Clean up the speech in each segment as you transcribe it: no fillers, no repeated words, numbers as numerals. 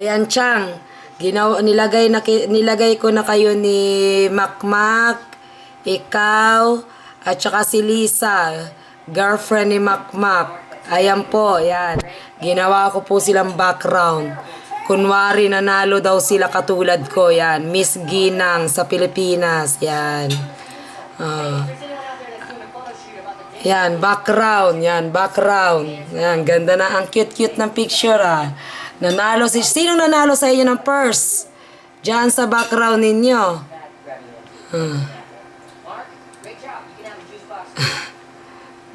Ayan, Chang. Nilagay ko na kayo ni Makmak, ikaw, at saka si Lisa, girlfriend ni Makmak. Ayan po, yan. Ginawa ko po silang background. Kunwari, nanalo daw sila katulad ko, yan. Miss Ginang sa Pilipinas, yan. Ah. Yan, background. Yan, background. Yan, ganda na. Ang cute-cute ng picture, ah. Sinong nanalo sa inyo ng purse? Diyan sa background ninyo.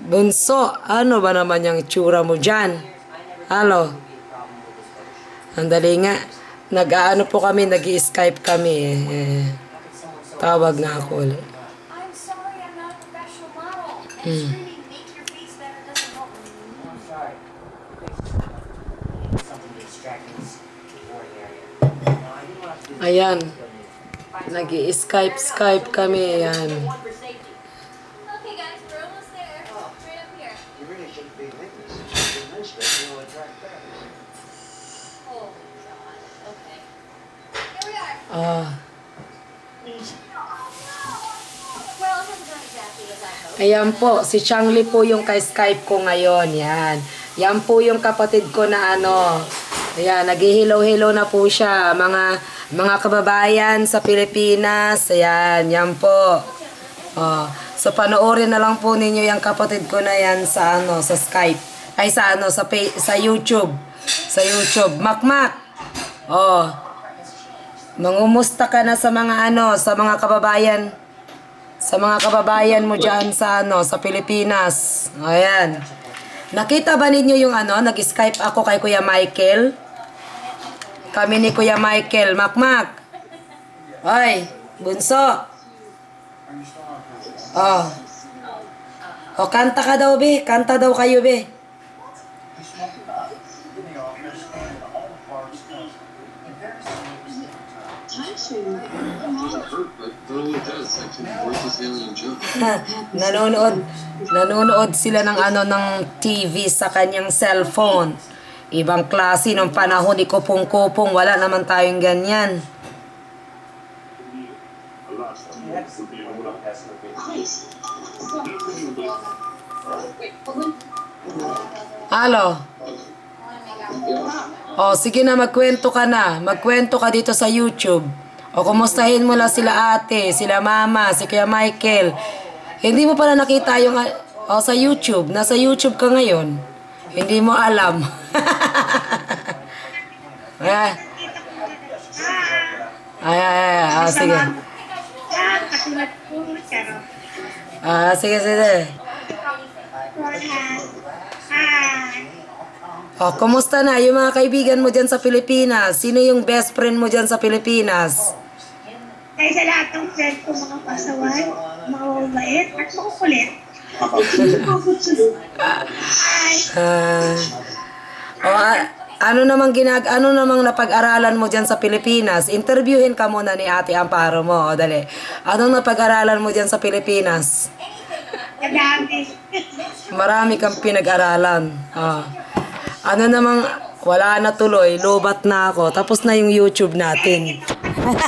Bunso, ano ba naman yung tsura mo dyan? Halo? Andali nga. Nag-aano po kami, nag-i-Skype kami. Tawag na ako ulit. Ayan. Nag-i-Skype kami. Ayan. Okay guys, we're almost there. Right up here. You really shouldn't be like this. It's nice, but you'll attract fans. Oh god. Okay. Here we are. Ah. Well, it hasn't gone exactly as I hoped. Ayan po, si Changli po yung ka-Skype ko ngayon. Yan. Yan po yung kapatid ko na ano. Ayan, nag-hello-hello na po siya. Mga kababayan sa Pilipinas. Ayan, yan po. Oh, so panoorin na lang po ninyo yung kapatid ko na yan sa ano, sa Skype. Ay sa ano, sa YouTube. Sa YouTube. Makmak. Oh. Mangumusta ka na sa mga ano, sa mga kababayan. Sa mga kababayan mo diyan sa ano, sa Pilipinas. Ayan. Nakita ba ninyo yung ano, nag-Skype ako kay Kuya Michael? Kami ni Kuya Michael. Makmak. Hoy, bunso. Oh. O, kanta ka daw, be. Kanta daw kayo, be. Nanonood sila ng ano ng TV sa kanyang cellphone. Ibang klase ng panahon ni Kupong-Kupong, wala naman tayong ganyan. Halo? O, sige na, magkwento ka na. Magkwento ka dito sa YouTube. O, kumustahin mo lang sila ate, sila mama, si Kuya Michael. Hindi mo pala nakita yung sa YouTube. Nasa YouTube ka ngayon. Hindi mo alam. Sige. Sige. O, kumusta na yung mga kaibigan mo dyan sa Pilipinas? Sino yung best friend mo dyan sa Pilipinas? Ay, sa lahat ng friend ko, mga pasaway, mga mabait, at makukulit. Ano namang napag-aralan mo dyan sa Pilipinas? Interviewin ka muna ni Ate Amparo mo. O, dali. Anong napag-aralan mo dyan sa Pilipinas? Madami. Marami kang pinag-aralan. Ano namang, wala na tuloy, lobat na ako. Tapos na yung YouTube natin.